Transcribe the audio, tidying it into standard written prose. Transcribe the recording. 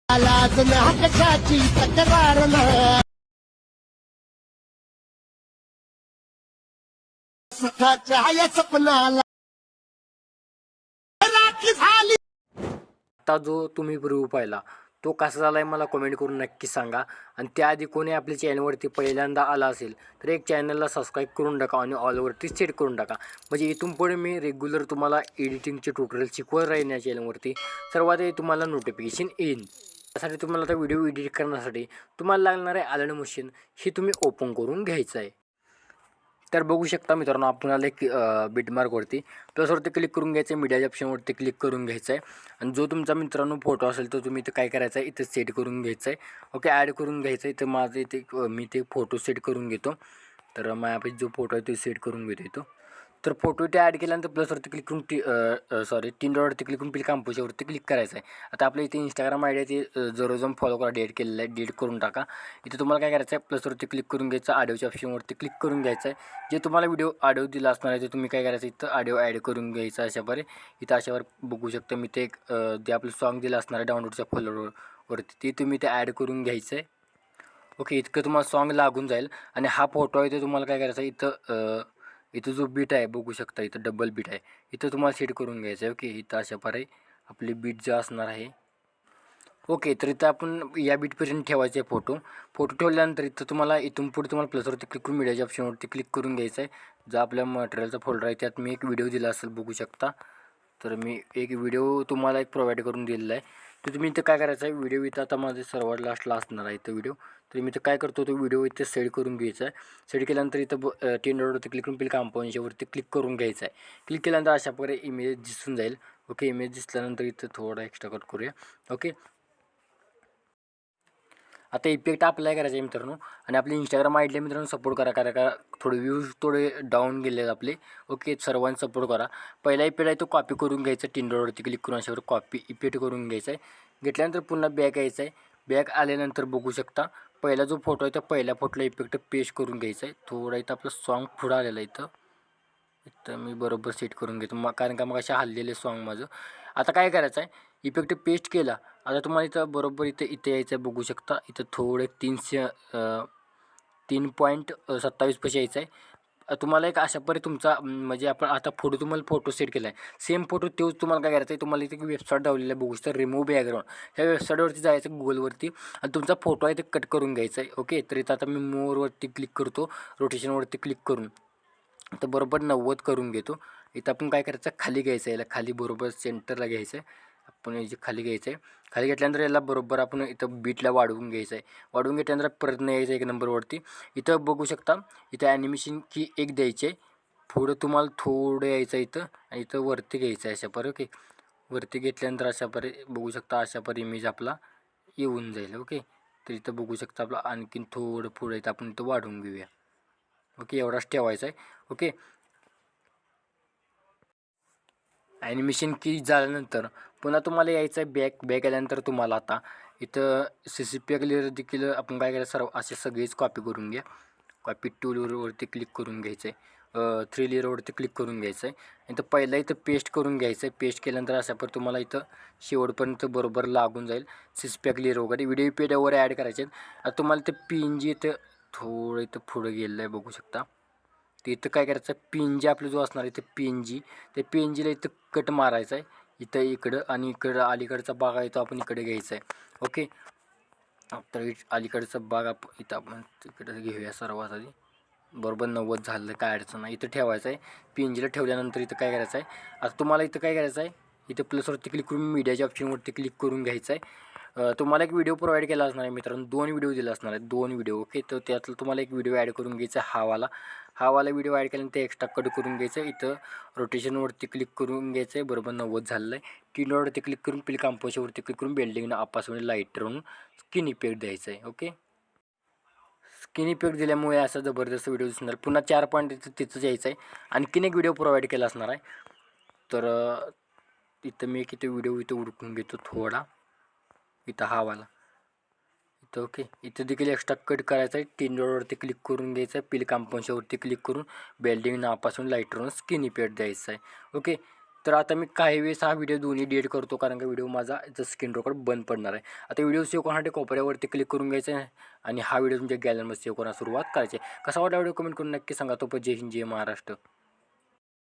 लाज ना कशाची तक्रार ना सुखाच्या या सपनाला राखी झाली. आता जो तुम्ही व्हिडिओ पाहिला तो कसा झाला आहे मला कमेंट करून नक्की सांगा. आणि त्याआधी कोणी आपल्या चॅनलवरती पहिल्यांदा आला असेल तर एक चॅनलला सबस्क्राईब करून टाका आणि ऑलवरती सेट करून टाका. म्हणजे इथून पुढे मी रेग्युलर तुम्हाला एडिटिंगचे ट्युटोरियल शिकवत राहीन या चॅनलवरती. सर्वात आधी तुम्हाला नोटिफिकेशन येईल. त्यासाठी तुम्हाला आता व्हिडिओ एडिट करण्यासाठी तुम्हाला लागणार आहे आलं मशीन हे तुम्ही ओपन करून घ्यायचं आहे. तर बघू शकता मित्रांनो आपण आले की बिटमार्कवरती प्लसवरती क्लिक करून घ्यायचं आहे. मीडियाच्या ऑप्शनवरती क्लिक करून घ्यायचं आहे. आणि जो तुमचा मित्रांनो फोटो असेल तर तुम्ही इथं काय करायचं आहे इथं सेट करून घ्यायचं आहे. ओके ॲड करून घ्यायचं आहे. इथं माझं इथे मी ते फोटो सेट करून घेतो. तर माझ्यापाशी जो फोटो आहे तो सेट करून घेतो इथं. तर फोटो इथे ॲड केल्यानंतर प्लसवरती क्लिक करून सॉरी 3 डॉटवरती क्लिक करून क्लिक कंपोजवरती क्लिक करायचं आहे. आता आपल्या इथे इंस्टाग्राम आय डी आहे ते जरूर फॉलो करा. डिलीट केलेलं आहे डिलीट करून टाका. इथे तुम्हाला काय करायचं आहे प्लसवरती क्लिक करून घ्यायचं. ऑडिओच्या ऑप्शनवरती क्लिक करून घ्यायचं आहे. जे तुम्हाला व्हिडिओ ऑडिओ दिला असणार आहे ते तुम्ही काय करायचं इथं ऑडिओ ॲड करून घ्यायचं अशाप्रकारे. इथं अशावर बघू शकता मी ते एक जे आपलं सॉन्ग दिलं असणार आहे डाउनलोडच्या फोल्डरवरती ते तुम्ही ते ॲड करून घ्यायचं आहे. ओके इतकं तुम्हाला सॉन्ग लागून जाईल. आणि हा फोटो आहे ते तुम्हाला काय करायचं आहे इथं जो बीट आहे बघू शकता इथं डबल बीट आहे इथं तुम्हाला सेट करून घ्यायचं आहे. ओके इथं अशाप्रकारे आपली बीट जे असणार आहे. ओके तर इथं आपण या बीटपर्यंत ठेवायचं आहे फोटो ठेवल्यानंतर इथं तुम्हाला इथून पुढे तुम्हाला प्लसवरती क्लिक करून मीडियाच्या ऑप्शनवरती क्लिक करून घ्यायचं आहे. जो आपल्या मटेरियलचा फोल्डर आहे त्यात मी एक व्हिडिओ दिला असेल बघू शकता. तर मी एक व्हिडिओ तुम्हाला एक प्रोव्हाइड करून दिलेला आहे. तर तुम्ही इथं काय करायचं आहे व्हिडिओ इथं आता माझे सर्वात लास्टला असणार आहे इथं व्हिडिओ. तर मी इथं काय करतो तो व्हिडिओ इथे सेट करून घ्यायचा आहे. सेट केल्यानंतर इथं 3 डॉटवरती क्लिक करून कंपोजवरती क्लिक करून घ्यायचं आहे. क्लिक केल्यानंतर अशा प्रकारे इमेज दिसून जाईल. ओके इमेज दिसल्यानंतर इथं थोडा एक्स्ट्रा कट करूया. ओके आता इफेक्ट अप्लाय करायचा आहे मित्रांनो. आणि आपली इंस्टाग्राम आय डी मित्रांनो सपोर्ट करा का थोडे व्ह्यूज थोडे डाऊन गेले आहेत आपले. ओके सर्वांनी सपोर्ट करा. पहिला इफेक्ट आहे तो कॉपी करून घ्यायचा. 3 डॉटवरती क्लिक करून अशावर कॉपी इफेक्ट करून घ्यायचा आहे. घेतल्यानंतर पुन्हा बॅक यायचं आहे. बॅक आल्यानंतर बघू शकता पहिला जो फोटो आहे त्या पहिल्या फोटोला इफेक्ट पेस्ट करून घ्यायचा आहे. थोडा इथं आपलं सॉन्ग पुढं आलेलं आहे इथं मी बरोबर सेट करून घेतो कारण का मग अशा हल्लेले सॉन्ग माझं. आता काय करायचं आहे इफेक्ट पेस्ट केला. आता तुम्हाला इथं बरोबर इथे यायचं आहे बघू शकता. इथं थोडे 3.27 पैसे यायचं आहे. तुम्हाला एक अशा परी तुमचा म्हणजे आपण आता फोटो सेट केला आहे. सेम फोटो तोच तुम्हाला काय करायचं आहे तुम्हाला इथे वेबसाईट दावलेलं आहे बघू शकता रिमूव्ह बॅकग्राऊंड. ह्या वेबसाईटवरती जायचं गुगलवरती आणि तुमचा फोटो आहे ते कट करून घ्यायचा आहे. ओके तर इथं आता मी मोरवरती क्लिक करतो. रोटेशनवरती क्लिक करून तर बरोबर 90 करून घेतो. इथं आपण काय करायचं खाली घ्यायचं आहे याला खाली बरोबर सेंटरला घ्यायचं आहे. आपण इथे खाली घ्यायचं आहे. खाली घेतल्यानंतर याला बरोबर आपण इथं बीटला वाढवून घ्यायचं आहे. वाढवून घेतल्यानंतर परत यायचं एक नंबरवरती. इथं बघू शकता इथं ॲनिमेशन की एक द्यायची आहे. पुढं तुम्हाला थोडं यायचं इथं आणि इथं वरती घ्यायचं आहे अशा ओके. वरती घेतल्यानंतर अशा बघू शकता अशा इमेज आपला येऊन जाईल. ओके तर इथं बघू शकता आपलं आणखीन थोडं पुढं इथं आपण इथं वाढवून घेऊया. ओके एवढाच ठेवायचा आहे. ओके ॲनिमेशन की झाल्यानंतर पुन्हा तुम्हाला यायचं आहे बॅक आल्यानंतर तुम्हाला आता इथं CCP लेअर देखील आपण काय करायचं सर्व असे सगळेच कॉपी करून घ्या. कॉपी टूलवरती क्लिक करून घ्यायचं आहे. 3 लेअरवरती क्लिक करून घ्यायचं आहे. इथं पहिला इथं पेस्ट करून घ्यायचं आहे. पेस्ट केल्यानंतर अशा पर तुम्हाला इथं शेवटपर्यंत बरोबर लागून जाईल. CCP लेअर वगैरे व्हिडिओ पेडवर ॲड करायचे आहेत. आता तुम्हाला ते PNG इथं थोडं इथं पुढं गेलेलं आहे बघू शकता. तर इथं काय करायचं PNG आपलं जो असणार आहे ते PNG त्या PNGला इथं कट मारायचा आहे. इथं इकडं आणि इकडं अलीकडचा भाग आहे तो आपण इकडे घ्यायचा आहे. ओके तर अलीकडचा भाग इथं आपण तिकडं घेऊया सर्वात आधी. बरोबर 90 झालं काय अडचण नाही. इथं ठेवायचं आहे. PNGला ठेवल्यानंतर इथं काय करायचं आहे आता तुम्हाला इथं काय करायचं आहे इथं प्लसवरती क्लिक करून मीडियाच्या ऑप्शनवरती क्लिक करून घ्यायचं आहे. तुम्हाला एक व्हिडिओ प्रोव्हाइड केला असणार आहे मित्रांनो. 2 व्हिडिओ दिला असणार आहे 2 व्हिडिओ. ओके तर त्यातलं तुम्हाला एक व्हिडिओ ॲड करून घ्यायचा हावाला व्हिडिओ ॲड केल्यानंतर एक्स्ट्रा कट करून घ्यायचं. इथं रोटेशनवरती क्लिक करून घ्यायचं आहे. बरोबर 90 झालेलं आहे. कीनवरती क्लिक करून कंपोजवरती क्लिक करून बिल्डिंगनं आपासून लाईट राहून स्किन इफेक्ट द्यायचं आहे. ओके स्किन इफेक्ट दिल्यामुळे असा जबरदस्त व्हिडिओ दिसणार. पुन्हा 4 पॉईंट तिथंच यायचं आहे. आणखीन एक व्हिडिओ प्रोव्हाइड केला असणार आहे. तर इथं मी इथं व्हिडिओ इथं उडकून घेतो थोडा इथं हावाला इथं. ओके इथं देखील एक्स्ट्रा कट करायचा आहे. 3 डॉटवरती क्लिक करून घ्यायचं आहे. कंपोजवरती क्लिक करून बिल्डिंग नावापासून लाईट राहून स्किन इफेक्ट द्यायचा आहे. ओके तर आता मी काही वेळेस हा व्हिडिओ दोन्ही डिलीट करतो, कारण का व्हिडिओ माझा स्क्रीन रेकॉर्ड बंद पडणार आहे. आता व्हिडिओ सेव्ह करण्यासाठी कोपऱ्यावरती क्लिक करून घ्यायचं आहे आणि हा व्हिडिओ तुमच्या गॅलरीमध्ये सेव्ह करण्यास सुरुवात करायची. कसा वाटला व्हिडिओ कमेंट करून नक्की सांगा. तो पण जय हिंद जय महाराष्ट्र.